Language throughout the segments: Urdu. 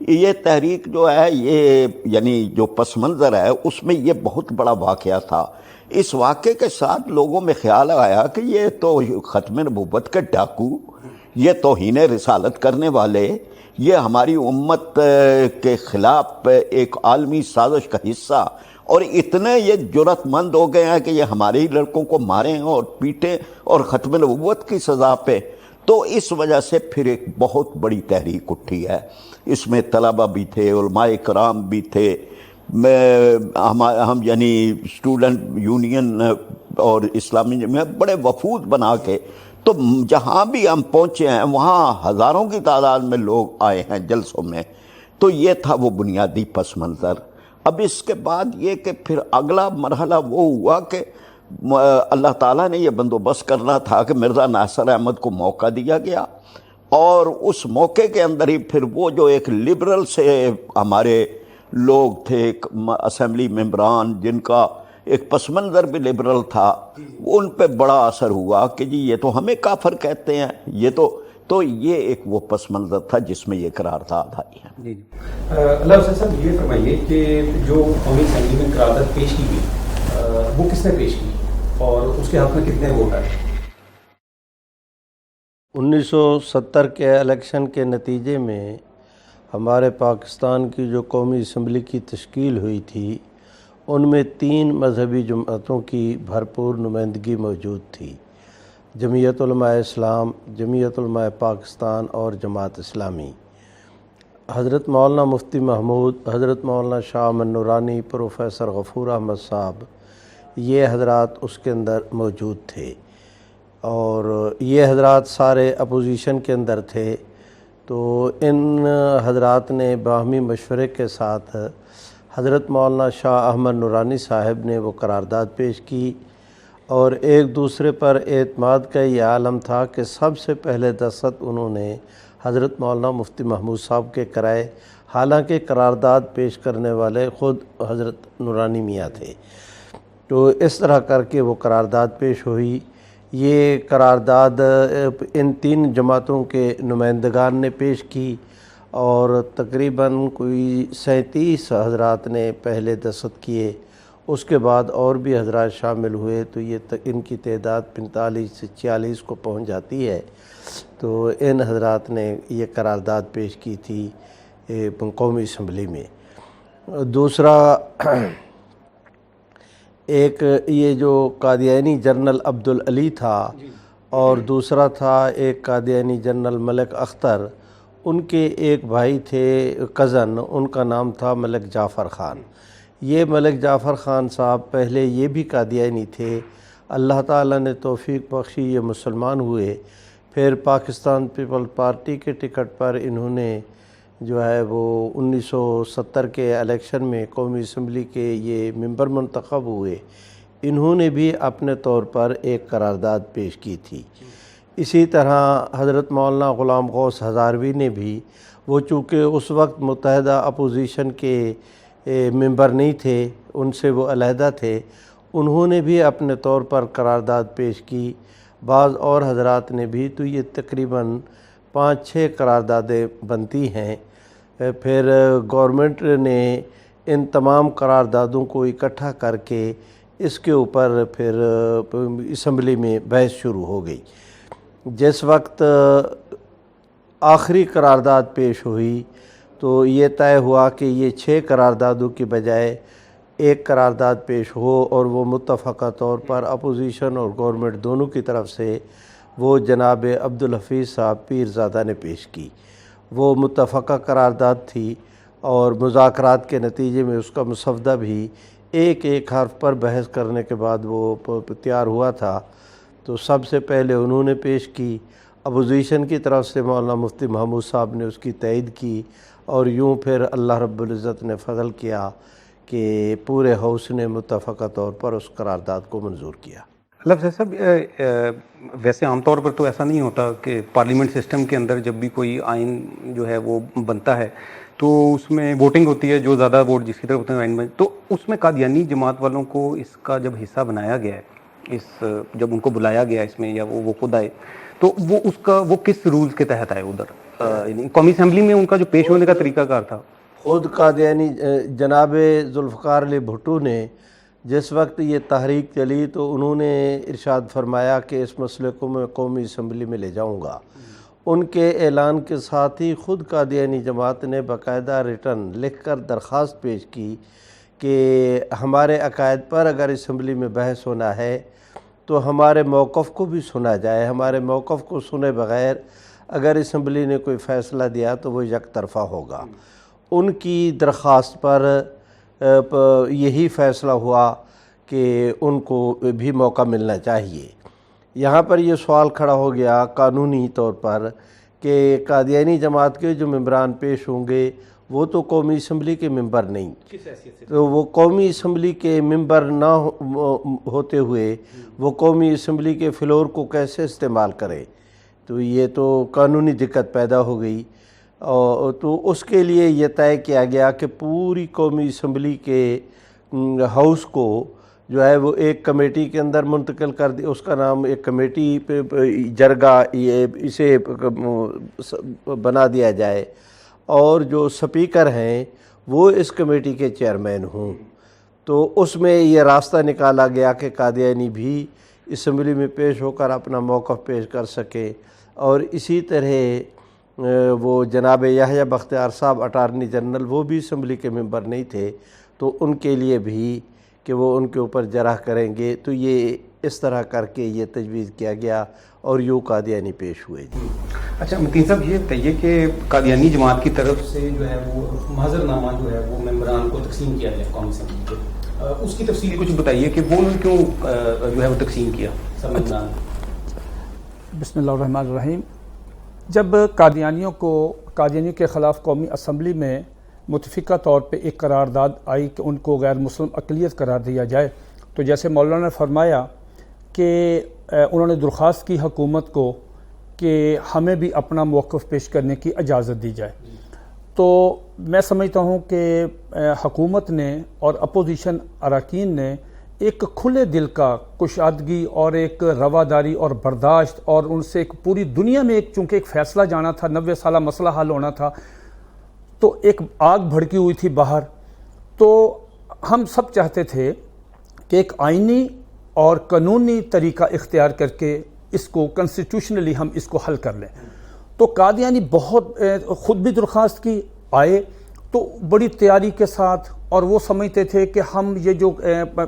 یہ تحریک جو ہے یہ یعنی جو پس منظر ہے اس میں یہ بہت بڑا واقعہ تھا. اس واقعے کے ساتھ لوگوں میں خیال آیا کہ یہ تو ختم نبوت کے ڈاکو، یہ توہین رسالت کرنے والے، یہ ہماری امت کے خلاف ایک عالمی سازش کا حصہ، اور اتنے یہ جرأت مند ہو گئے ہیں کہ یہ ہمارے ہی لڑکوں کو ماریں اور پیٹیں اور ختم نبوت کی سزا پہ. تو اس وجہ سے پھر ایک بہت بڑی تحریک اٹھی ہے. اس میں طلبہ بھی تھے، علماء کرام بھی تھے، ہم یعنی اسٹوڈنٹ یونین اور اسلامی جمعیت بڑے وفود بنا کے، تو جہاں بھی ہم پہنچے ہیں وہاں ہزاروں کی تعداد میں لوگ آئے ہیں جلسوں میں. تو یہ تھا وہ بنیادی پس منظر. اب اس کے بعد یہ کہ پھر اگلا مرحلہ وہ ہوا کہ اللہ تعالیٰ نے یہ بندوبست کرنا تھا کہ مرزا ناصر احمد کو موقع دیا گیا، اور اس موقع کے اندر ہی پھر وہ جو ایک لبرل سے ہمارے لوگ تھے، ایک اسمبلی ممبران جن کا ایک پس منظر بھی لبرل تھا، ان پہ بڑا اثر ہوا کہ جی یہ تو ہمیں کافر کہتے ہیں، یہ تو یہ ایک وہ پس منظر تھا جس میں یہ قرارداد آئی ہے. جی اللہ حسین صاحب یہ فرمائیے کہ جو قومی اسمبلی میں قرارداد پیش کی گئی وہ کس نے پیش کی اور اس کے حق میں کتنے ووٹ آئے؟ 1970 کے الیکشن کے نتیجے میں ہمارے پاکستان کی جو قومی اسمبلی کی تشکیل ہوئی تھی ان میں 3 مذہبی جماعتوں کی بھرپور نمائندگی موجود تھی: جمعیت علماء اسلام، جمعیت علماء پاکستان اور جماعت اسلامی. حضرت مولانا مفتی محمود، حضرت مولانا شاہ امن نورانی، پروفیسر غفور احمد صاحب، یہ حضرات اس کے اندر موجود تھے، اور یہ حضرات سارے اپوزیشن کے اندر تھے. تو ان حضرات نے باہمی مشورے کے ساتھ حضرت مولانا شاہ احمد نورانی صاحب نے وہ قرارداد پیش کی، اور ایک دوسرے پر اعتماد کا یہ عالم تھا کہ سب سے پہلے دستخط انہوں نے حضرت مولانا مفتی محمود صاحب کے کرائے، حالانکہ قرارداد پیش کرنے والے خود حضرت نورانی میاں تھے. تو اس طرح کر کے وہ قرارداد پیش ہوئی. یہ قرارداد ان 3 جماعتوں کے نمائندگان نے پیش کی، اور تقریباً کوئی 37 حضرات نے پہلے دستخط کیے. اس کے بعد اور بھی حضرات شامل ہوئے تو یہ ان کی تعداد 45 سے 46 کو پہنچ جاتی ہے. تو ان حضرات نے یہ قرارداد پیش کی تھی قومی اسمبلی میں. دوسرا ایک یہ جو قادیانی جنرل عبدالعلی تھا، اور دوسرا تھا ایک قادیانی جنرل ملک اختر. ان کے ایک بھائی تھے کزن، ان کا نام تھا ملک جعفر خان. یہ ملک جعفر خان صاحب پہلے یہ بھی قادیانی تھے. اللہ تعالیٰ نے توفیق بخشی، یہ مسلمان ہوئے. پھر پاکستان پیپل پارٹی کے ٹکٹ پر انہوں نے جو ہے وہ 1970 کے الیکشن میں قومی اسمبلی کے یہ ممبر منتخب ہوئے. انہوں نے بھی اپنے طور پر ایک قرارداد پیش کی تھی. اسی طرح حضرت مولانا غلام غوث ہزاروی نے بھی، وہ چونکہ اس وقت متحدہ اپوزیشن کے ممبر نہیں تھے، ان سے وہ علیحدہ تھے، انہوں نے بھی اپنے طور پر قرارداد پیش کی. بعض اور حضرات نے بھی. تو یہ تقریباً 5-6 قراردادیں بنتی ہیں. پھر گورنمنٹ نے ان تمام قراردادوں کو اکٹھا کر کے اس کے اوپر پھر اسمبلی میں بحث شروع ہو گئی. جس وقت آخری قرارداد پیش ہوئی تو یہ طے ہوا کہ یہ 6 قراردادوں کی بجائے ایک قرارداد پیش ہو، اور وہ متفقہ طور پر اپوزیشن اور گورنمنٹ دونوں کی طرف سے وہ جناب عبدالحفیظ صاحب پیرزادہ نے پیش کی. وہ متفقہ قرارداد تھی، اور مذاکرات کے نتیجے میں اس کا مسودہ بھی ایک ایک حرف پر بحث کرنے کے بعد وہ تیار ہوا تھا. تو سب سے پہلے انہوں نے پیش کی. اپوزیشن کی طرف سے مولانا مفتی محمود صاحب نے اس کی تائید کی، اور یوں پھر اللہ رب العزت نے فضل کیا کہ پورے ہاؤس نے متفقہ طور پر اس قرارداد کو منظور کیا. اللہ صاحب ویسے عام طور پر تو ایسا نہیں ہوتا کہ پارلیمنٹ سسٹم کے اندر جب بھی کوئی آئین جو ہے وہ بنتا ہے تو اس میں ووٹنگ ہوتی ہے، جو زیادہ ووٹ جس کی طرف ہوتے ہیں آئین میں. تو اس میں قادیانی جماعت والوں کو اس کا جب حصہ بنایا گیا ہے، جب ان کو بلایا گیا اس میں یا وہ خود آئے، تو وہ کس رولز کے تحت آئے ادھر؟ یعنی قومی اسمبلی میں ان کا جو پیش ہونے کا طریقہ کار تھا؟ خود قادیانی جناب ذوالفقار علی بھٹو نے جس وقت یہ تحریک چلی تو انہوں نے ارشاد فرمایا کہ اس مسئلے کو میں قومی اسمبلی میں لے جاؤں گا۔ ان کے اعلان کے ساتھ ہی خود قادیانی جماعت نے باقاعدہ ریٹرن لکھ کر درخواست پیش کی کہ ہمارے عقائد پر اگر اسمبلی میں بحث ہونا ہے تو ہمارے موقف کو بھی سنا جائے، ہمارے موقف کو سنے بغیر اگر اسمبلی نے کوئی فیصلہ دیا تو وہ یک طرفہ ہوگا۔ ان کی درخواست پر یہی فیصلہ ہوا کہ ان کو بھی موقع ملنا چاہیے۔ یہاں پر یہ سوال کھڑا ہو گیا قانونی طور پر کہ قادیانی جماعت کے جو ممبران پیش ہوں گے وہ تو قومی اسمبلی کے ممبر نہیں، تو وہ قومی اسمبلی کے ممبر نہ ہوتے ہوئے وہ قومی اسمبلی کے فلور کو کیسے استعمال کرے، تو یہ تو قانونی دقت پیدا ہو گئی۔ تو اس کے لیے یہ طے کیا گیا کہ پوری قومی اسمبلی کے ہاؤس کو جو ہے وہ ایک کمیٹی کے اندر منتقل کر دی، اس کا نام ایک کمیٹی جرگہ اسے بنا دیا جائے، اور جو سپیکر ہیں وہ اس کمیٹی کے چیئرمین ہوں۔ تو اس میں یہ راستہ نکالا گیا کہ قادیانی بھی اسمبلی میں پیش ہو کر اپنا موقف پیش کر سکے، اور اسی طرح وہ جناب یحییٰ بختیار صاحب اٹارنی جنرل وہ بھی اسمبلی کے ممبر نہیں تھے، تو ان کے لیے بھی کہ وہ ان کے اوپر جرح کریں گے، تو یہ اس طرح کر کے یہ تجویز کیا گیا اور یوں قادیانی پیش ہوئے۔ اچھا متین صاحب یہ بتائیے کہ قادیانی جماعت کی طرف سے جو ہے وہ معذر نامہ جو ہے وہ ممبران کو تقسیم کیا گیا قومی اسمبلی کو، اس کی تفصیل کچھ بتائیے کہ وہ کیوں جو ہے وہ تقسیم کیا سب ممبران؟ بسم اللہ الرحمن الرحیم۔ جب قادیانیوں کے خلاف قومی اسمبلی میں متفقہ طور پہ ایک قرارداد آئی کہ ان کو غیر مسلم اقلیت قرار دیا جائے، تو جیسے مولانا نے فرمایا کہ انہوں نے درخواست کی حکومت کو کہ ہمیں بھی اپنا موقف پیش کرنے کی اجازت دی جائے، تو میں سمجھتا ہوں کہ حکومت نے اور اپوزیشن اراکین نے ایک کھلے دل کا کشادگی اور ایک رواداری اور برداشت، اور ان سے ایک پوری دنیا میں چونکہ ایک فیصلہ جانا تھا، 90 سالہ مسئلہ حل ہونا تھا، تو ایک آگ بھڑکی ہوئی تھی باہر، تو ہم سب چاہتے تھے کہ ایک آئینی اور قانونی طریقہ اختیار کر کے اس کو کنسٹیٹیوشنلی ہم اس کو حل کر لیں۔ تو قادیانی بہت خود بھی درخواست کی آئے تو بڑی تیاری کے ساتھ، اور وہ سمجھتے تھے کہ ہم یہ جو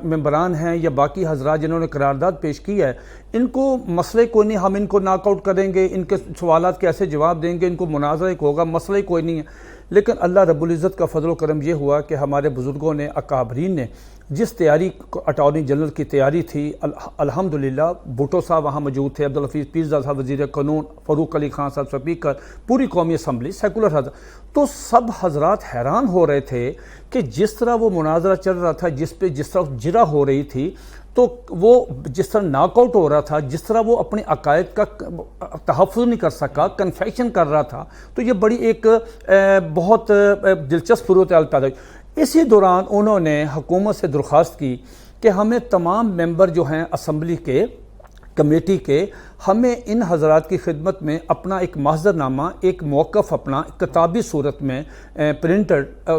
ممبران ہیں یا باقی حضرات جنہوں نے قرارداد پیش کی ہے ان کو مسئلے کوئی نہیں، ہم ان کو ناک آؤٹ کریں گے، ان کے سوالات کے ایسے جواب دیں گے، ان کو مناظرہ ہوگا، مسئلہ کوئی نہیں ہے۔ لیکن اللہ رب العزت کا فضل و کرم یہ ہوا کہ ہمارے بزرگوں نے اکابرین نے جس تیاری اٹارنی جنرل کی تیاری تھی، الحمدللہ بھٹو صاحب وہاں موجود تھے، عبدالحفیظ پیرزادہ صاحب وزیر قانون، فاروق علی خان صاحب سپیکر، پوری قومی اسمبلی سیکولر حضرات، تو سب حضرات حیران ہو رہے تھے کہ جس طرح وہ مناظرہ چل رہا تھا، جس طرح جرح ہو رہی تھی، تو وہ جس طرح ناک آؤٹ ہو رہا تھا، جس طرح وہ اپنے عقائد کا تحفظ نہیں کر سکا، کنفیشن کر رہا تھا، تو یہ بڑی ایک بہت دلچسپ صورتحال پیدا ہوئی۔ اسی دوران انہوں نے حکومت سے درخواست کی کہ ہمیں تمام ممبر جو ہیں اسمبلی کے کمیٹی کے، ہمیں ان حضرات کی خدمت میں اپنا ایک محضر نامہ، ایک موقف اپنا کتابی صورت میں پرنٹڈ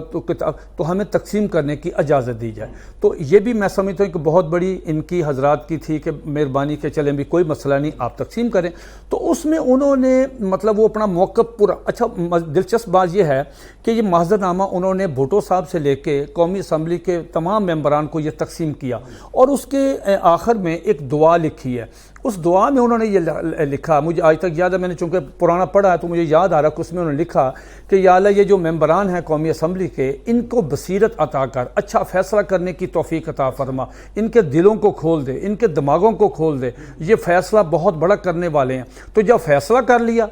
تو ہمیں تقسیم کرنے کی اجازت دی جائے۔ تو یہ بھی میں سمجھتا ہوں کہ بہت بڑی ان کی حضرات کی تھی کہ مہربانی کہ چلیں بھی کوئی مسئلہ نہیں، آپ تقسیم کریں۔ تو اس میں انہوں نے مطلب وہ اپنا موقف پورا، اچھا دلچسپ بات یہ ہے کہ یہ محضر نامہ انہوں نے بھٹو صاحب سے لے کے قومی اسمبلی کے تمام ممبران کو یہ تقسیم کیا، اور اس کے آخر میں ایک دعا لکھی ہے۔ اس دعا میں انہوں نے یہ لکھا، مجھے آج تک یاد ہے، میں نے چونکہ پرانا پڑھا ہے تو مجھے یاد آ رہا کہ اس میں انہوں نے لکھا کہ یا اللہ یہ جو ممبران ہیں قومی اسمبلی کے، ان کو بصیرت عطا کر، اچھا فیصلہ کرنے کی توفیق عطا فرما، ان کے دلوں کو کھول دے، ان کے دماغوں کو کھول دے، یہ فیصلہ بہت بڑا کرنے والے ہیں۔ تو جب فیصلہ کر لیا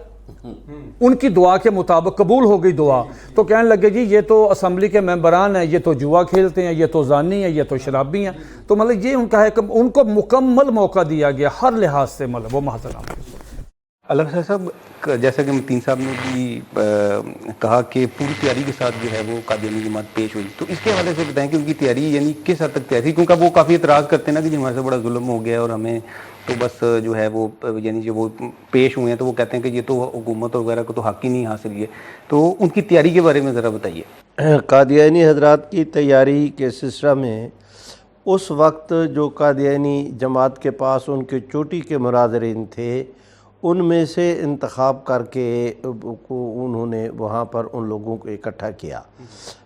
ان کی دعا کے مطابق، قبول ہو گئی دعا، تو کہنے لگے جی یہ تو اسمبلی کے ممبران ہیں، یہ تو جوا کھیلتے ہیں، یہ تو زانی ہیں، یہ تو شرابی ہیں۔ تو مطلب یہ ان کا ہے کہ ان کو مکمل موقع دیا گیا ہر لحاظ سے، مطلب وہ محضر نامہ۔ علامہ صاحب جیسا کہ متین صاحب نے بھی کہا کہ پوری تیاری کے ساتھ جو ہے وہ قادیانی جماعت پیش ہوئی، تو اس کے حوالے سے بتائیں کہ ان کی تیاری یعنی کس حد تک تیاری، کیونکہ وہ کافی اعتراض کرتے ہیں نا کہ ہمارے سے بڑا ظلم ہو گیا اور ہمیں تو بس جو ہے وہ یعنی جو وہ پیش ہوئے ہیں تو وہ کہتے ہیں کہ یہ تو حکومت وغیرہ کو تو حق ہی نہیں حاصل کیے، تو ان کی تیاری کے بارے میں ذرا بتائیے۔ قادیانی حضرات کی تیاری کے سلسلہ میں اس وقت جو قادیانی جماعت کے پاس ان کے چوٹی کے مناظرین تھے ان میں سے انتخاب کر کے انہوں نے وہاں پر ان لوگوں کو اکٹھا کیا۔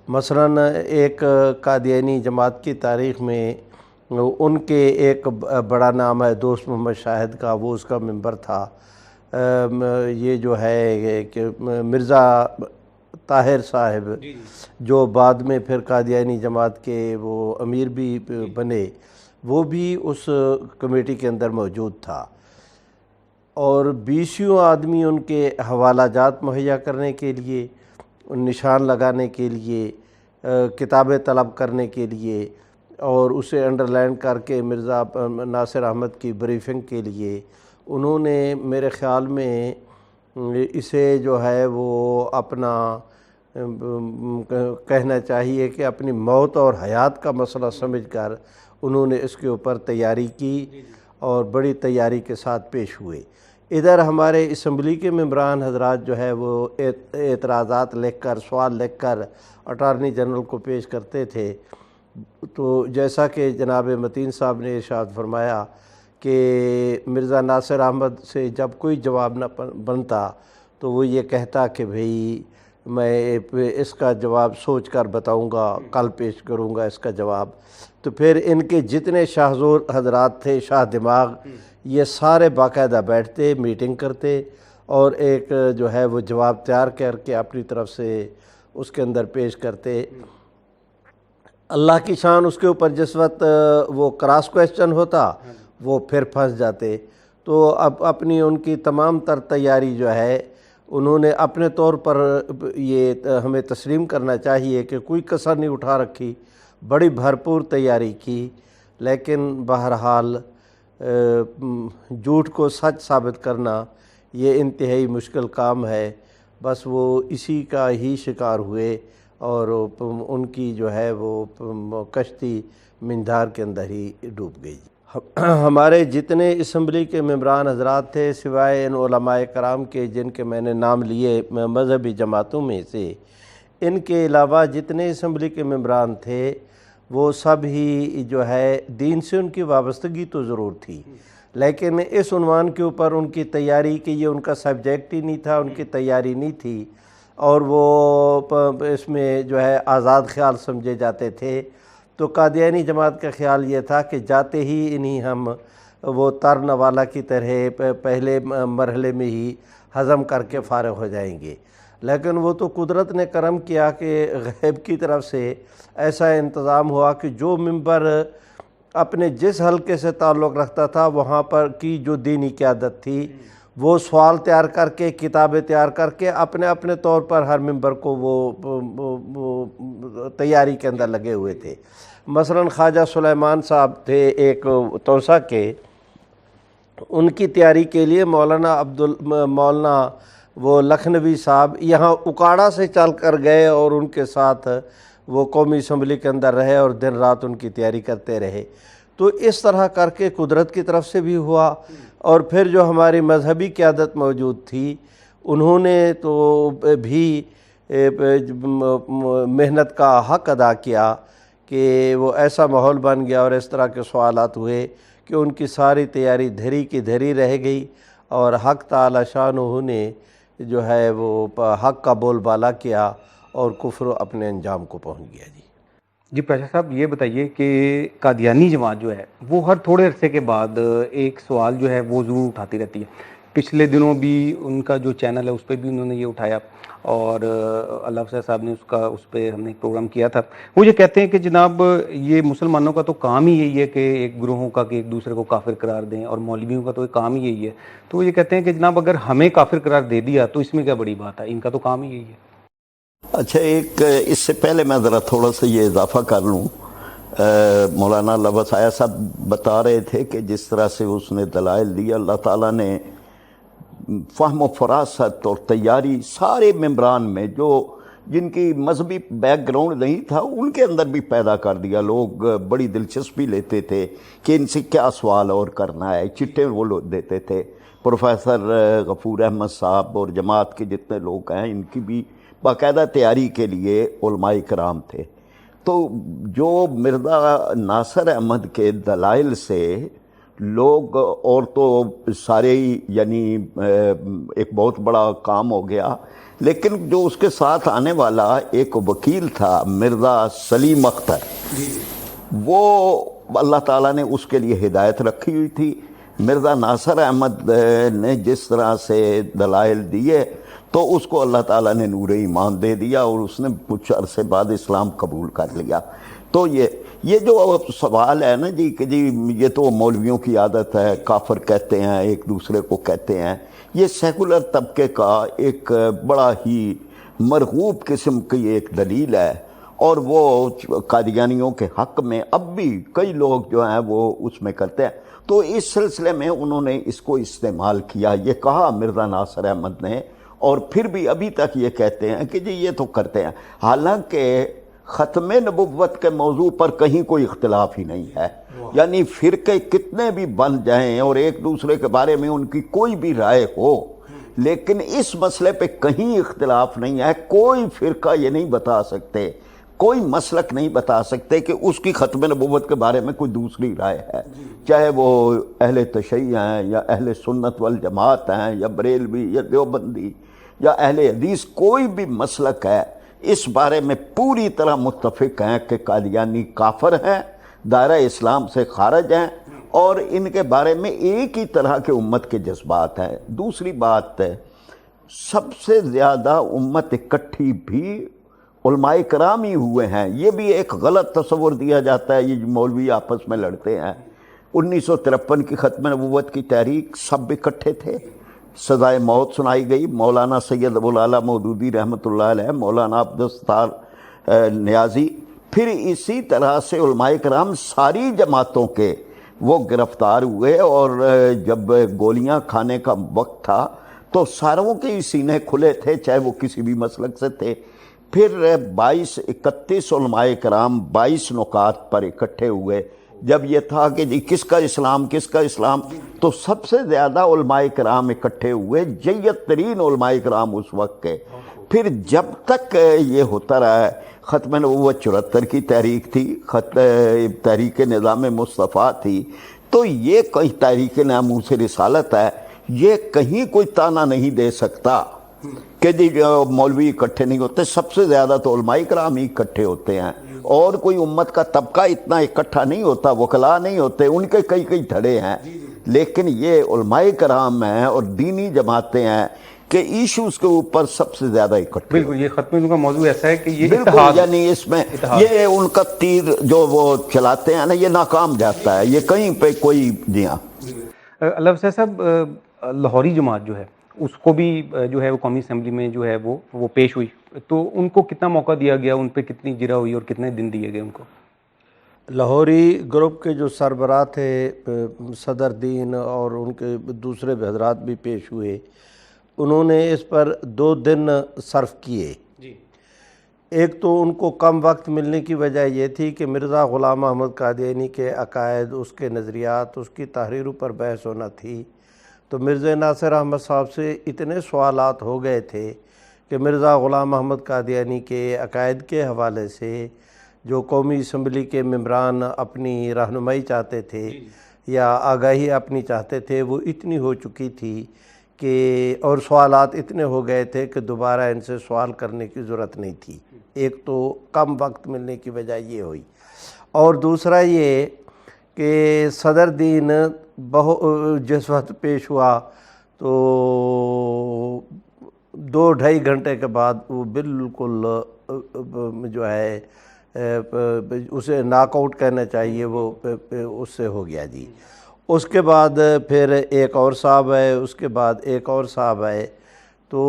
مثلاً ایک قادیانی جماعت کی تاریخ میں ان کے ایک بڑا نام ہے دوست محمد شاہد کا، وہ اس کا ممبر تھا۔ یہ جو ہے کہ مرزا طاہر صاحب جو بعد میں پھر قادیانی جماعت کے وہ امیر بھی بنے، وہ بھی اس کمیٹی کے اندر موجود تھا، اور 20 آدمی ان کے حوالہ جات مہیا کرنے کے لیے، نشان لگانے کے لیے، کتابیں طلب کرنے کے لیے، اور اسے انڈر لائن کر کے مرزا ناصر احمد کی بریفنگ کے لیے انہوں نے میرے خیال میں اسے جو ہے وہ اپنا کہنا چاہیے کہ اپنی موت اور حیات کا مسئلہ سمجھ کر انہوں نے اس کے اوپر تیاری کی اور بڑی تیاری کے ساتھ پیش ہوئے۔ ادھر ہمارے اسمبلی کے ممبران حضرات جو ہے وہ اعتراضات لکھ کر، سوال لکھ کر اٹارنی جنرل کو پیش کرتے تھے، تو جیسا کہ جناب متین صاحب نے ارشاد فرمایا کہ مرزا ناصر احمد سے جب کوئی جواب نہ بنتا تو وہ یہ کہتا کہ بھئی میں اس کا جواب سوچ کر بتاؤں گا، کل پیش کروں گا اس کا جواب۔ تو پھر ان کے جتنے شاہ زور حضرات تھے، شاہ دماغ، یہ سارے باقاعدہ بیٹھتے، میٹنگ کرتے اور ایک جو ہے وہ جواب تیار کر کے اپنی طرف سے اس کے اندر پیش کرتے۔ اللہ کی شان اس کے اوپر جس وقت وہ کراس کویسچن ہوتا وہ پھر پھنس جاتے۔ تو اب اپنی ان کی تمام تر تیاری جو ہے انہوں نے اپنے طور پر یہ ہمیں تسلیم کرنا چاہیے کہ کوئی کسر نہیں اٹھا رکھی، بڑی بھرپور تیاری کی، لیکن بہرحال جھوٹ کو سچ ثابت کرنا یہ انتہائی مشکل کام ہے۔ بس وہ اسی کا ہی شکار ہوئے اور ان کی جو ہے وہ کشتی مندار کے اندر ہی ڈوب گئی۔ ہمارے جتنے اسمبلی کے ممبران حضرات تھے سوائے ان علماء کرام کے جن کے میں نے نام لیے مذہبی جماعتوں میں سے، ان کے علاوہ جتنے اسمبلی کے ممبران تھے وہ سب ہی جو ہے دین سے ان کی وابستگی تو ضرور تھی، لیکن اس عنوان کے اوپر ان کی تیاری کہ یہ ان کا سبجیکٹ ہی نہیں تھا، ان کی تیاری نہیں تھی، اور وہ اس میں جو ہے آزاد خیال سمجھے جاتے تھے۔ تو قادیانی جماعت کا خیال یہ تھا کہ جاتے ہی انہیں ہم وہ تارنوالا کی طرح پہلے مرحلے میں ہی ہضم کر کے فارغ ہو جائیں گے، لیکن وہ تو قدرت نے کرم کیا کہ غیب کی طرف سے ایسا انتظام ہوا کہ جو ممبر اپنے جس حلقے سے تعلق رکھتا تھا وہاں پر کی جو دینی قیادت تھی وہ سوال تیار کر کے، کتابیں تیار کر کے اپنے اپنے طور پر ہر ممبر کو وہ تیاری کے اندر لگے ہوئے تھے۔ مثلاً خواجہ سلیمان صاحب تھے ایک توسا کے، ان کی تیاری کے لیے مولانا وہ لکھنوی صاحب یہاں اکاڑا سے چل کر گئے اور ان کے ساتھ وہ قومی اسمبلی کے اندر رہے اور دن رات ان کی تیاری کرتے رہے۔ تو اس طرح کر کے قدرت کی طرف سے بھی ہوا، اور پھر جو ہماری مذہبی قیادت موجود تھی انہوں نے تو بھی محنت کا حق ادا کیا کہ وہ ایسا ماحول بن گیا اور اس طرح کے سوالات ہوئے کہ ان کی ساری تیاری دھری کی دھری رہ گئی، اور حق تعالی شانہ نے جو ہے وہ حق کا بول بالا کیا اور کفر اپنے انجام کو پہنچ گیا۔ جی پاشا صاحب یہ بتائیے کہ قادیانی جماعت جو ہے وہ ہر تھوڑے عرصے کے بعد ایک سوال جو ہے وہ ضرور اٹھاتی رہتی ہے۔ پچھلے دنوں بھی ان کا جو چینل ہے اس پہ بھی انہوں نے یہ اٹھایا، اور اللہ صاحب نے اس پہ ہم نے ایک پروگرام کیا تھا۔ وہ یہ کہتے ہیں کہ جناب یہ مسلمانوں کا تو کام ہی یہی ہے کہ ایک گروہوں کا کہ ایک دوسرے کو کافر قرار دیں، اور مولویوں کا تو ایک کام ہی یہی ہے۔ تو وہ یہ کہتے ہیں کہ جناب اگر ہمیں کافر قرار دے دیا تو اس میں کیا بڑی بات ہے، ان کا تو کام ہی یہی ہے۔ اچھا، ایک اس سے پہلے میں ذرا تھوڑا سا یہ اضافہ کر لوں۔ مولانا لبس آیا صاحب بتا رہے تھے کہ جس طرح سے اس نے دلائل دیا، اللہ تعالیٰ نے فہم و فراست اور تیاری سارے ممبران میں، جو جن کی مذہبی بیک گراؤنڈ نہیں تھا ان کے اندر بھی پیدا کر دیا۔ لوگ بڑی دلچسپی لیتے تھے کہ ان سے کیا سوال اور کرنا ہے، چٹھے وہ لوگ دیتے تھے۔ پروفیسر غفور احمد صاحب اور جماعت کے جتنے لوگ ہیں ان کی بھی باقاعدہ تیاری کے لیے علماء کرام تھے۔ تو جو مرزا ناصر احمد کے دلائل سے لوگ، اور تو سارے ہی یعنی ایک بہت بڑا کام ہو گیا، لیکن جو اس کے ساتھ آنے والا ایک وکیل تھا مرزا سلیم اختر، وہ اللہ تعالیٰ نے اس کے لیے ہدایت رکھی ہوئی تھی۔ مرزا ناصر احمد نے جس طرح سے دلائل دیے تو اس کو اللہ تعالیٰ نے نور ایمان دے دیا اور اس نے کچھ عرصے بعد اسلام قبول کر لیا۔ تو یہ جو سوال ہے نا جی کہ جی یہ تو مولویوں کی عادت ہے، کافر کہتے ہیں، ایک دوسرے کو کہتے ہیں، یہ سیکولر طبقے کا ایک بڑا ہی مرغوب قسم کی ایک دلیل ہے، اور وہ قادیانیوں کے حق میں اب بھی کئی لوگ جو ہیں وہ اس میں کرتے ہیں۔ تو اس سلسلے میں انہوں نے اس کو استعمال کیا، یہ کہا مرزا ناصر احمد نے، اور پھر بھی ابھی تک یہ کہتے ہیں کہ جی یہ تو کرتے ہیں، حالانکہ ختم نبوت کے موضوع پر کہیں کوئی اختلاف ہی نہیں ہے۔ یعنی فرقے کتنے بھی بن جائیں اور ایک دوسرے کے بارے میں ان کی کوئی بھی رائے ہو، لیکن اس مسئلے پہ کہیں اختلاف نہیں ہے۔ کوئی فرقہ یہ نہیں بتا سکتے، کوئی مسلک نہیں بتا سکتے کہ اس کی ختم نبوت کے بارے میں کوئی دوسری رائے ہے، چاہے وہ اہل تشیع ہیں یا اہل سنت والجماعت ہیں یا بریلوی یا دیوبندی یا اہل حدیث، کوئی بھی مسلک ہے اس بارے میں پوری طرح متفق ہیں کہ قادیانی کافر ہیں، دائرہ اسلام سے خارج ہیں، اور ان کے بارے میں ایک ہی طرح کے امت کے جذبات ہیں۔ دوسری بات ہے، سب سے زیادہ امت اکٹھی بھی علماء کرام ہی ہوئے ہیں۔ یہ بھی ایک غلط تصور دیا جاتا ہے، یہ مولوی آپس میں لڑتے ہیں۔ 1953 کی ختم نبوت کی تحریک سب اکٹھے تھے، سزائے موت سنائی گئی، مولانا سید ابوالعلا مودودی رحمۃ اللہ علیہ، مولانا عبدالستار نیازی، پھر اسی طرح سے علماء کرام ساری جماعتوں کے وہ گرفتار ہوئے، اور جب گولیاں کھانے کا وقت تھا تو ساروں کے ہی سینے کھلے تھے، چاہے وہ کسی بھی مسلک سے تھے۔ پھر 31 علماء کرام 22 نکات پر اکٹھے ہوئے۔ جب یہ تھا کہ جی کس کا اسلام کس کا اسلام، تو سب سے زیادہ علماء کرام اکٹھے ہوئے، جید ترین علماء کرام اس وقت کے۔ پھر جب تک یہ ہوتا رہا، ختم نبوت 74 کی تحریک تھی، تحریک نظام مصطفیٰ تھی، تو یہ کہیں تحریک ناموس رسالت ہے، یہ کہیں کوئی تانا نہیں دے سکتا کہ جی مولوی اکٹھے نہیں ہوتے۔ سب سے زیادہ تو علماء کرام ہی اکٹھے ہوتے ہیں، اور کوئی امت کا طبقہ اتنا اکٹھا نہیں ہوتا، وکلاء نہیں ہوتے، ان کے کئی دھڑے ہیں، لیکن یہ علماء کرام ہیں اور دینی جماعتیں ہیں کہ ایشوز کے اوپر سب سے زیادہ اکٹھے۔ بالکل، یہ ختم نبوت کا موضوع ایسا ہے کہ یہ بالکل، یعنی اس میں یہ ان کا تیر جو وہ چلاتے ہیں نا، یہ ناکام جاتا ہے، یہ کہیں پہ کوئی دیا۔ اللہ حسین صاحب، لاہوری جماعت جو ہے اس کو بھی جو ہے وہ قومی اسمبلی میں جو ہے وہ پیش ہوئی، تو ان کو کتنا موقع دیا گیا، ان پہ کتنی جرح ہوئی اور کتنے دن دیے گئے ان کو؟ لاہوری گروپ کے جو سربراہ تھے صدر دین اور ان کے دوسرے حضرات بھی پیش ہوئے، انہوں نے اس پر 2 دن صرف کیے۔ ایک تو ان کو کم وقت ملنے کی وجہ یہ تھی کہ مرزا غلام احمد قادیانی کے عقائد، اس کے نظریات، اس کی تحریروں پر بحث ہونا تھی، تو مرزا ناصر احمد صاحب سے اتنے سوالات ہو گئے تھے کہ مرزا غلام احمد قادیانی کے عقائد کے حوالے سے جو قومی اسمبلی کے ممبران اپنی رہنمائی چاہتے تھے یا آگاہی اپنی چاہتے تھے، وہ اتنی ہو چکی تھی کہ اور سوالات اتنے ہو گئے تھے کہ دوبارہ ان سے سوال کرنے کی ضرورت نہیں تھی۔ ایک تو کم وقت ملنے کی وجہ یہ ہوئی، اور دوسرا یہ کہ صدر دین جس وقت پیش ہوا تو 2-2.5 گھنٹے کے بعد وہ بالکل جو ہے اسے ناک آؤٹ کہنا چاہیے، وہ اس سے ہو گیا جی۔ اس کے بعد پھر ایک اور صاحب ہے، اس کے بعد ایک اور صاحب ہے، تو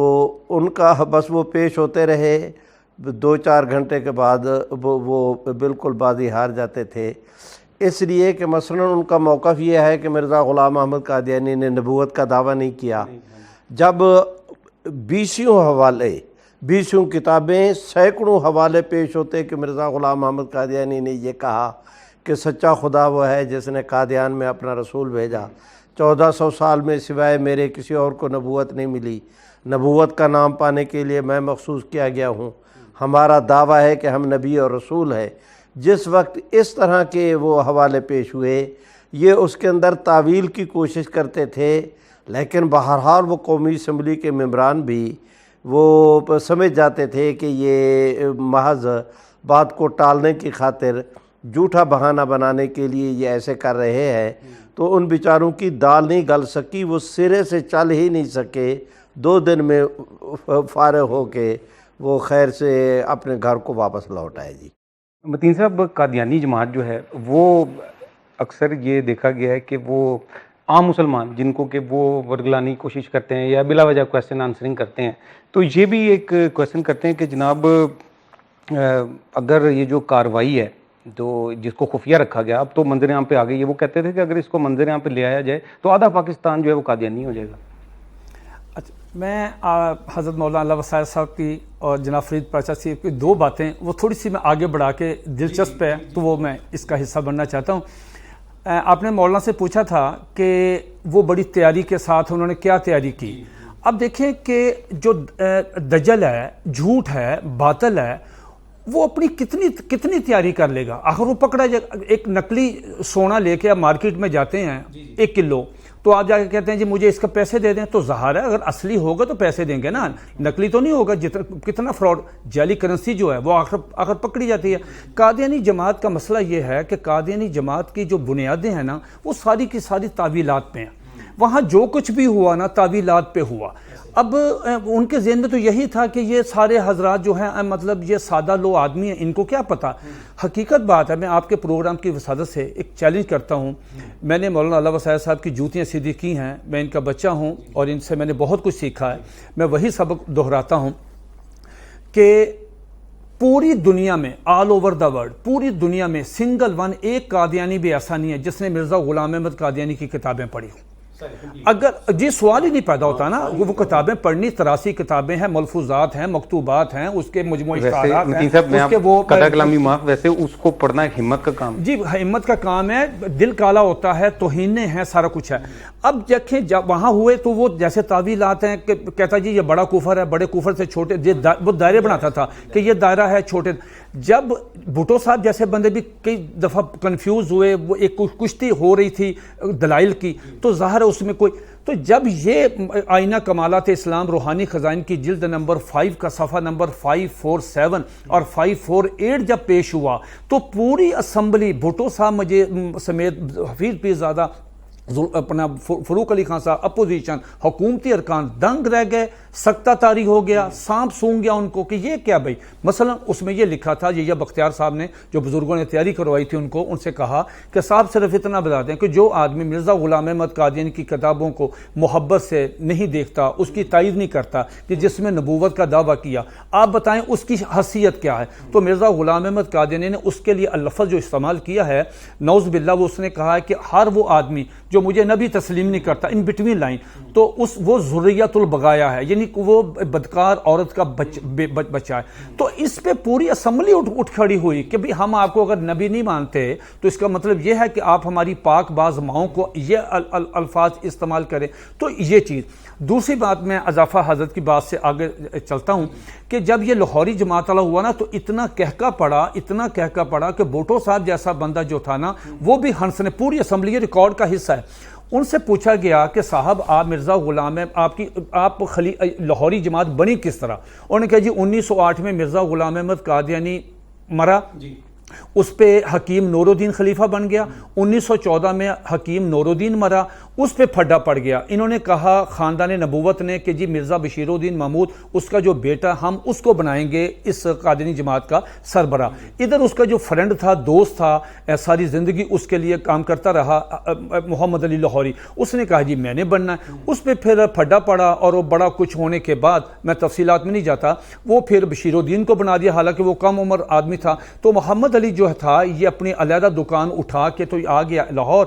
ان کا بس وہ پیش ہوتے رہے، 2-4 گھنٹے کے بعد وہ بالکل بازی ہار جاتے تھے، اس لیے کہ مثلا ان کا موقف یہ ہے کہ مرزا غلام احمد قادیانی نے نبوت کا دعویٰ نہیں کیا، جب 20 حوالے 20 کتابیں سینکڑوں حوالے پیش ہوتے کہ مرزا غلام احمد قادیانی نے یہ کہا کہ سچا خدا وہ ہے جس نے قادیان میں اپنا رسول بھیجا، 1400 سال میں سوائے میرے کسی اور کو نبوت نہیں ملی، نبوت کا نام پانے کے لیے میں مخصوص کیا گیا ہوں، ہمارا دعویٰ ہے کہ ہم نبی اور رسول ہیں۔ جس وقت اس طرح کے وہ حوالے پیش ہوئے، یہ اس کے اندر تعویل کی کوشش کرتے تھے، لیکن بہرحال وہ قومی اسمبلی کے ممبران بھی وہ سمجھ جاتے تھے کہ یہ محض بات کو ٹالنے کی خاطر، جھوٹا بہانہ بنانے کے لیے یہ ایسے کر رہے ہیں۔ تو ان بیچاروں کی دال نہیں گل سکی، وہ سرے سے چل ہی نہیں سکے، 2 دن میں فارغ ہو کے وہ خیر سے اپنے گھر کو واپس لوٹ آئے جی۔ متین صاحب، قادیانی جماعت جو ہے وہ اکثر یہ دیکھا گیا ہے کہ وہ عام مسلمان جن کو کہ وہ ورگلانے کی کوشش کرتے ہیں یا بلا وجہ کویسچن آنسرنگ کرتے ہیں، تو یہ بھی ایک کویسچن کرتے ہیں کہ جناب اگر یہ جو کارروائی ہے تو جس کو خفیہ رکھا گیا، اب تو منظر عام پہ آ گئی ہے، وہ کہتے تھے کہ اگر اس کو منظر عام پہ لے آیا جائے تو آدھا پاکستان جو ہے وہ قادیانی ہو جائے گا۔ اچھا، میں حضرت مولانا علامہ وسائل صاحب کی اور جناب فرید پاشا صاحب کی 2 باتیں وہ تھوڑی سی میں آگے بڑھا کے دلچسپ ہے تو وہ میں اس کا حصہ بننا چاہتا ہوں۔ آپ نے مولانا سے پوچھا تھا کہ وہ بڑی تیاری کے ساتھ انہوں نے کیا تیاری کی۔ اب دیکھیں کہ جو دجل ہے، جھوٹ ہے، باطل ہے، وہ اپنی کتنی تیاری کر لے گا۔ آخر وہ پکڑا جائے، ایک نقلی سونا لے کے آپ مارکیٹ میں جاتے ہیں 1 کلو، تو آپ جا کے کہتے ہیں جی مجھے اس کا پیسے دے دیں، تو ظاہر ہے اگر اصلی ہوگا تو پیسے دیں گے نا، نقلی تو نہیں ہوگا۔ کتنا فراڈ، جعلی کرنسی جو ہے وہ آخر پکڑی جاتی ہے۔ قادیانی جماعت کا مسئلہ یہ ہے کہ قادیانی جماعت کی جو بنیادیں ہیں نا، وہ ساری کی ساری تعویلات پہ ہیں۔ وہاں جو کچھ بھی ہوا نا تعویلات پہ ہوا۔ اب ان کے ذہن میں تو یہی تھا کہ یہ سارے حضرات جو ہیں مطلب یہ سادہ لو آدمی ہیں، ان کو کیا پتہ۔ حقیقت بات ہے، میں آپ کے پروگرام کی وسادت سے ایک چیلنج کرتا ہوں۔ میں نے مولانا علامہ وسائل صاحب کی جوتیاں سیدھی کی ہیں، میں ان کا بچہ ہوں اور ان سے میں نے بہت کچھ سیکھا ہے۔ میں وہی سبق دہراتا ہوں کہ پوری دنیا میں، آل اوور دا ورلڈ، پوری دنیا میں سنگل ون ایک قادیانی بھی ایسا نہیں ہے جس نے مرزا غلام احمد قادیانی کی کتابیں پڑھی ہوں۔ اگر جی سوال ہی نہیں پیدا ہوتا نا، وہ کتابیں پڑھنی 83 کتابیں ہیں، ملفوظات ہیں، مکتوبات ہیں، اس کے مجموعی اشتہارات ہیں، اس کے وہ قدر کلامی معاف، ویسے اس کو پڑھنا ایک ہمت کا کام ہے۔ جی ہمت کا کام ہے، دل کالا ہوتا ہے، توہینیں ہیں، سارا کچھ ہے۔ اب دیکھیں جب وہاں ہوئے تو وہ جیسے تعویلات ہیں کہ کہتا جی یہ بڑا کفر ہے، بڑے کفر سے چھوٹے، وہ دائرے بناتا تھا کہ یہ دائرہ ہے چھوٹے۔ جب بھٹو صاحب جیسے بندے بھی کئی دفعہ کنفیوز ہوئے، وہ ایک کشتی ہو رہی تھی دلائل کی، تو ظاہر ہے اس میں کوئی، تو جب یہ آئینہ کمالات اسلام روحانی خزائن کی جلد نمبر 5 کا صفحہ نمبر 547 اور 548 جب پیش ہوا تو پوری اسمبلی، بھٹو صاحب مجھے سمیت، حفیظ پیر زادہ، اپنا فروق علی خان صاحب، اپوزیشن، حکومتی ارکان دنگ رہ گئے، سکتہ طاری ہو گیا، سانپ سونگ گیا ان کو کہ یہ کیا بھائی۔ مثلا اس میں یہ لکھا تھا، یہ بختیار صاحب نے جو بزرگوں نے تیاری کروائی تھی ان سے کہا کہ صاحب صرف اتنا بتا دیں کہ جو آدمی مرزا غلام احمد قادیانی کی کتابوں کو محبت سے نہیں دیکھتا، اس کی تائید نہیں کرتا کہ جس میں نبوت کا دعویٰ کیا، آپ بتائیں اس کی حیثیت کیا ہے۔ تو مرزا غلام احمد قادیانی نے اس کے لیے اللفظ جو استعمال کیا ہے، نعوذ باللہ، وہ اس نے کہا ہے کہ ہر وہ آدمی جو مجھے نبی تسلیم نہیں کرتا، ان بٹوین لائن، تو وہ ذریت البغایا ہے، یعنی وہ بدکار عورت کا بچہ ہے۔ تو اس پہ پوری اسمبلی اٹھ کھڑی ہوئی کہ بھی ہم آپ کو اگر نبی نہیں مانتے تو اس کا مطلب یہ ہے کہ آپ ہماری پاک باز ماؤں کو یہ الفاظ استعمال کریں۔ تو یہ چیز۔ دوسری بات، میں اضافہ حضرت کی بات سے آگے چلتا ہوں کہ جب یہ لاہوری جماعت والا ہوا نا تو اتنا کہکا پڑا کہ بھٹو صاحب جیسا بندہ جو تھا نا وہ بھی ہنسنے، پوری اسمبلی ریکارڈ کا حصہ ہے۔ ان سے پوچھا گیا کہ صاحب آپ مرزا غلام آپ لاہوری جماعت بنی کس طرح؟ انہوں نے کہا جی 1908 میں مرزا غلام احمد قادیانی مرا، اس پہ حکیم نور الدین خلیفہ بن گیا۔ 1914 میں حکیم نور الدین مرا، اس پہ پھڈا پڑ گیا۔ انہوں نے کہا خاندان نبوت نے کہ جی مرزا بشیر الدین محمود، اس کا جو بیٹا، ہم اس کو بنائیں گے اس قادیانی جماعت کا سربراہ۔ ادھر اس کا جو فرینڈ تھا، دوست تھا، ساری زندگی اس کے لیے کام کرتا رہا، محمد علی لاہوری، اس نے کہا جی میں نے بننا ہے۔ اس پہ پھر پھڈا پڑا اور وہ بڑا کچھ ہونے کے بعد، میں تفصیلات میں نہیں جاتا، وہ پھر بشیر الدین کو بنا دیا، حالانکہ وہ کم عمر آدمی تھا۔ تو محمد علی جو تھا یہ اپنی علیحدہ دکان اٹھا کے تو آ گیا لاہور،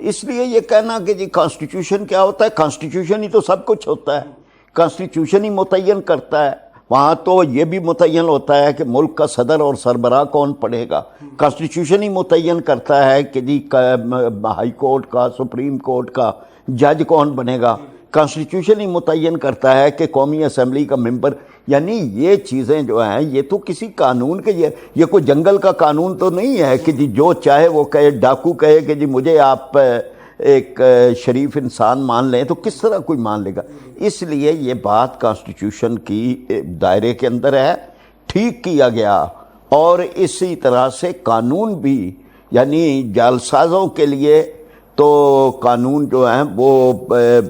اس لیے یہ کہنا کہ جی کانسٹیٹیوشن کیا ہوتا ہے، کانسٹیٹیوشن ہی تو سب کچھ ہوتا ہے، کانسٹیٹیوشن ہی متعین کرتا ہے. وہاں تو یہ بھی متعین ہوتا ہے کہ ملک کا صدر اور سربراہ کون پڑھے گا. کانسٹیٹیوشن ہی متعین کرتا ہے کہ جی ہائی کورٹ کا، سپریم کورٹ کا جج کون بنے گا. کانسٹیٹیوشن ہی متعین کرتا ہے کہ قومی اسمبلی کا ممبر. یعنی یہ چیزیں جو ہیں یہ تو کسی قانون کے، یہ کوئی جنگل کا قانون تو نہیں ہے کہ جی جو چاہے وہ کہے. ڈاکو کہے کہ جی مجھے آپ ایک شریف انسان مان لیں تو کس طرح کوئی مان لے گا. اس لیے یہ بات کانسٹیٹیوشن کی دائرے کے اندر ہے، ٹھیک کیا گیا. اور اسی طرح سے قانون بھی، یعنی جعلسازوں کے لیے تو قانون جو ہیں وہ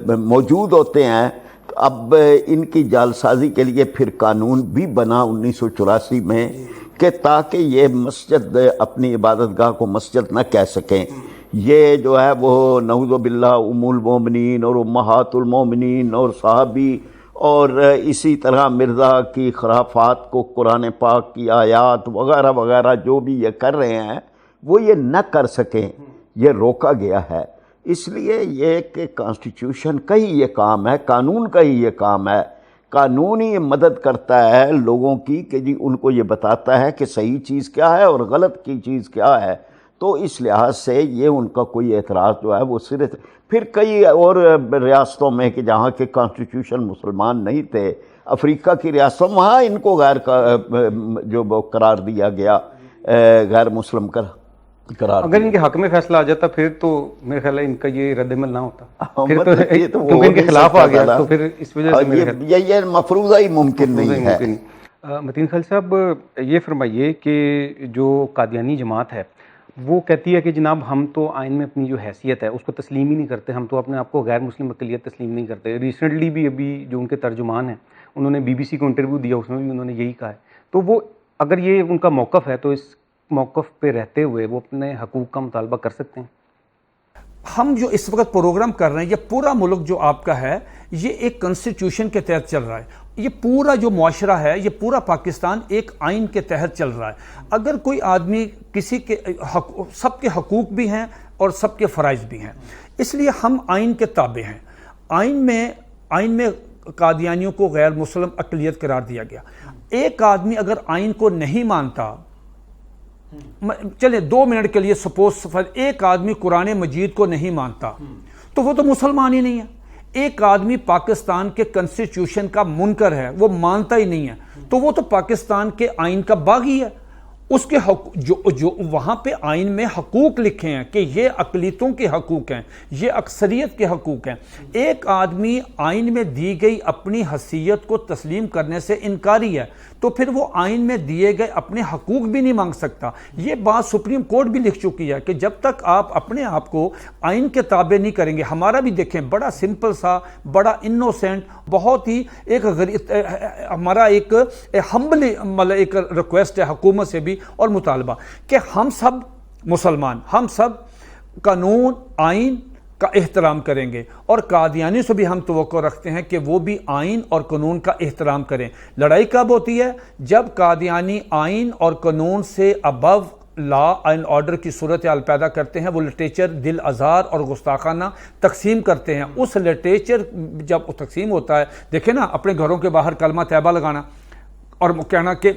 موجود ہوتے ہیں. اب ان کی جعلسازی کے لیے پھر قانون بھی بنا 1984 میں کہ تاکہ یہ مسجد اپنی عبادت گاہ کو مسجد نہ کہہ سکیں. یہ جو ہے وہ نعوذ باللہ ام المومنین اور امہات المومنین اور صحابی اور اسی طرح مرزا کی خرافات کو قرآن پاک کی آیات وغیرہ وغیرہ جو بھی یہ کر رہے ہیں وہ یہ نہ کر سکیں، یہ روکا گیا ہے. اس لیے یہ کہ کانسٹیٹیوشن کا ہی یہ کام ہے، قانون کا ہی یہ کام ہے. قانون ہی مدد کرتا ہے لوگوں کی کہ جی ان کو یہ بتاتا ہے کہ صحیح چیز کیا ہے اور غلط کی چیز کیا ہے. تو اس لحاظ سے یہ ان کا کوئی اعتراض جو ہے وہ صرف پھر کئی اور ریاستوں میں کہ جہاں کے کانسٹیٹیوشن مسلمان نہیں تھے، افریقہ کی ریاستوں، وہاں ان کو غیر جو قرار دیا گیا، غیر مسلم قرار. اگر ان کے حق میں فیصلہ آ جاتا پھر تو میرے خیال ہے ان کا یہ رد عمل نہ ہوتا، پھر یہ تو کیونکہ ان کے خلاف آ گیا تو پھر اس وجہ سے میرے خیال یہ مفروضہ ہی ممکن نہیں ہے. متین خالد صاحب یہ فرمائیے کہ جو قادیانی جماعت ہے وہ کہتی ہے کہ جناب ہم تو آئین میں اپنی جو حیثیت ہے اس کو تسلیم ہی نہیں کرتے، ہم تو اپنے آپ کو غیر مسلم اقلیت تسلیم نہیں کرتے. ریسنٹلی بھی ابھی جو ان کے ترجمان ہیں انہوں نے BBC کو انٹرویو دیا، اس میں بھی انہوں نے یہی کہا ہے. تو وہ اگر یہ ان کا موقف ہے تو اس موقف پہ رہتے ہوئے وہ اپنے حقوق کا مطالبہ کر سکتے ہیں. ہم جو اس وقت پروگرام کر رہے ہیں، یہ پورا ملک جو آپ کا ہے یہ ایک کنسٹیٹیوشن کے تحت چل رہا ہے. یہ پورا جو معاشرہ ہے، یہ پورا پاکستان ایک آئین کے تحت چل رہا ہے. اگر کوئی آدمی کسی کے سب کے حقوق بھی ہیں اور سب کے فرائض بھی ہیں، اس لیے ہم آئین کے تابع ہیں. آئین میں قادیانیوں کو غیر مسلم اقلیت قرار دیا گیا. ایک آدمی اگر آئین کو نہیں مانتا، چلے 2 منٹ کے لیے سپوز ایک آدمی قرآن مجید کو نہیں مانتا تو وہ تو مسلمان ہی نہیں ہے. ایک آدمی پاکستان کے کنسٹیٹیوشن کا منکر ہے، وہ مانتا ہی نہیں ہے، تو وہ تو پاکستان کے آئین کا باغی ہے. اس کے جو وہاں پہ آئین میں حقوق لکھے ہیں کہ یہ اقلیتوں کے حقوق ہیں، یہ اکثریت کے حقوق ہیں. ایک آدمی آئین میں دی گئی اپنی حیثیت کو تسلیم کرنے سے انکاری ہے تو پھر وہ آئین میں دیے گئے اپنے حقوق بھی نہیں مانگ سکتا. یہ بات سپریم کورٹ بھی لکھ چکی ہے کہ جب تک آپ اپنے آپ کو آئین کے تابع نہیں کریں گے. ہمارا بھی دیکھیں بڑا سمپل سا، بڑا انوسینٹ، بہت ہی ایک ہمارا ایک ہمبلی مطلب ایک ریکویسٹ ہے حکومت سے بھی اور مطالبہ کہ ہم سب مسلمان، ہم سب قانون آئین کا احترام کریں گے اور قادیانی سے بھی ہم توقع رکھتے ہیں کہ وہ بھی آئین اور قانون کا احترام کریں. لڑائی کب ہوتی ہے؟ جب قادیانی آئین اور قانون سے ابو لا اینڈ آرڈر کی صورتحال پیدا کرتے ہیں. وہ لٹریچر دل آزار اور گستاخانہ تقسیم کرتے ہیں. اس لٹریچر جب تقسیم ہوتا ہے، دیکھیں نا اپنے گھروں کے باہر کلمہ طیبہ لگانا اور کہنا کہ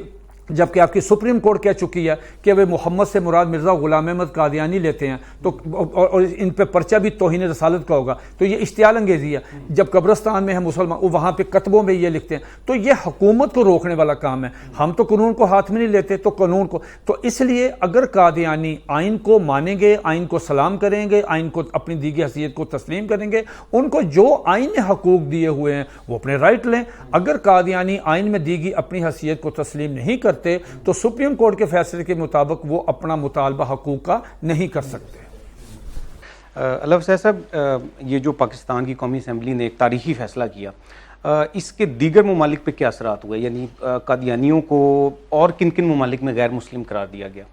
جبکہ آپ کی سپریم کورٹ کہہ چکی ہے کہ وہ محمد سے مراد مرزا غلام احمد قادیانی لیتے ہیں تو اور ان پہ پرچہ بھی توہین رسالت کا ہوگا تو یہ اشتعال انگیزی ہے. جب قبرستان میں ہے مسلمان وہاں پہ کتبوں میں یہ لکھتے ہیں تو یہ حکومت کو روکنے والا کام ہے. ہم تو قانون کو ہاتھ میں نہیں لیتے تو قانون کو تو اس لیے اگر قادیانی آئین کو مانیں گے، آئین کو سلام کریں گے، آئین کو اپنی دیگی حیثیت کو تسلیم کریں گے، ان کو جو آئین نے حقوق دیے ہوئے ہیں وہ اپنے رائٹ لیں. اگر قادیانی آئین میں دیگی اپنی حیثیت کو تسلیم نہیں کرتے تو سپریم کورٹ کے فیصلے کے مطابق وہ اپنا مطالبہ حقوق کا نہیں کر سکتے. علوی صاحب، یہ جو پاکستان کی قومی اسمبلی نے ایک تاریخی فیصلہ کیا، اس کے دیگر ممالک پہ کیا اثرات ہوئے؟ یعنی قادیانیوں کو اور کن کن ممالک میں غیر مسلم قرار دیا گیا؟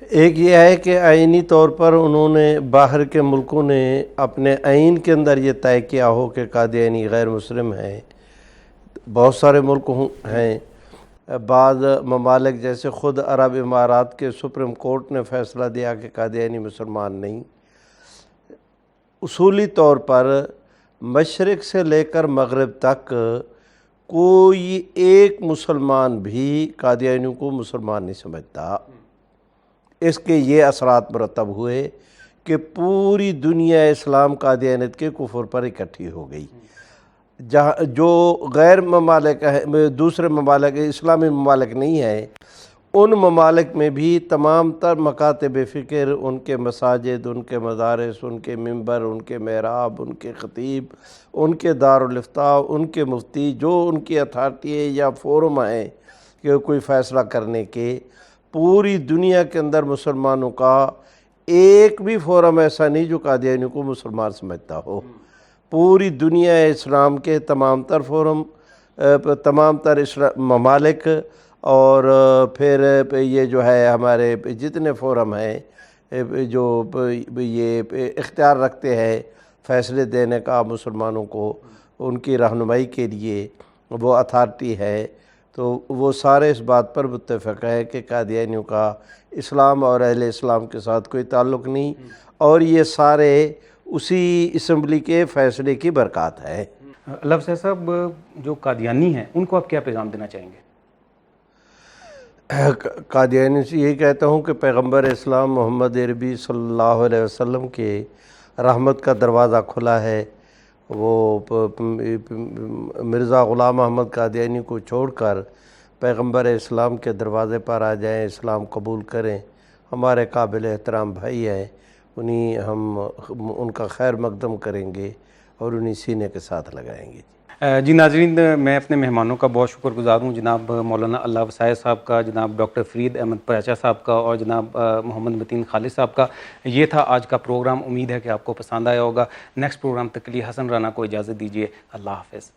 ایک یہ ہے کہ آئینی طور پر انہوں نے باہر کے ملکوں نے اپنے آئین کے اندر یہ طے کیا ہو کہ قادیانی غیر مسلم ہیں. بہت سارے ملک ہیں، بعض ممالک جیسے خود عرب امارات کے سپریم کورٹ نے فیصلہ دیا کہ قادیانی مسلمان نہیں. اصولی طور پر مشرق سے لے کر مغرب تک کوئی ایک مسلمان بھی قادیانیوں کو مسلمان نہیں سمجھتا۔ اس کے یہ اثرات مرتب ہوئے کہ پوری دنیا اسلام قادیانیت کے کفر پر اکٹھی ہو گئی۔ جہاں جو غیر ممالک ہیں، دوسرے ممالک اسلامی ممالک نہیں ہیں، ان ممالک میں بھی تمام تر مکاتب فکر، ان کے مساجد، ان کے مدارس، ان کے منبر، ان کے محراب، ان کے خطیب، ان کے دارالافتاء، ان کے مفتی، جو ان کی اتھارٹی ہے یا فورم ہیں کہ کوئی فیصلہ کرنے کے، پوری دنیا کے اندر مسلمانوں کا ایک بھی فورم ایسا نہیں جو قادیانیوں کو مسلمان سمجھتا ہو۔ پوری دنیا اسلام کے تمام تر فورم، تمام تر ممالک، اور پھر یہ جو ہے ہمارے جتنے فورم ہیں جو یہ اختیار رکھتے ہیں فیصلے دینے کا مسلمانوں کو، ان کی رہنمائی کے لیے وہ اتھارٹی ہے، تو وہ سارے اس بات پر متفق ہے کہ قادیانیوں کا اسلام اور اہل اسلام کے ساتھ کوئی تعلق نہیں، اور یہ سارے اسی اسمبلی کے فیصلے کی برکات ہے۔ اللہ افضل صاحب، جو قادیانی ہیں ان کو آپ کیا پیغام دینا چاہیں گے؟ قادیانی سے یہی کہتا ہوں کہ پیغمبر اسلام محمد عربی صلی اللہ علیہ وسلم کے رحمت کا دروازہ کھلا ہے، وہ مرزا غلام احمد قادیانی کو چھوڑ کر پیغمبر اسلام کے دروازے پر آ جائیں، اسلام قبول کریں۔ ہمارے قابل احترام بھائی ہیں، ہم ان کا خیر مقدم کریں گے اور انہیں سینے کے ساتھ لگائیں گے۔ جی ناظرین، میں اپنے مہمانوں کا بہت شکر گزار ہوں، جناب مولانا اللہ وسائے صاحب کا، جناب ڈاکٹر فرید احمد پراچا صاحب کا، اور جناب محمد متین خالد صاحب کا۔ یہ تھا آج کا پروگرام، امید ہے کہ آپ کو پسند آیا ہوگا۔ نیکسٹ پروگرام تک کے لیے حسن رانا کو اجازت دیجیے، اللہ حافظ۔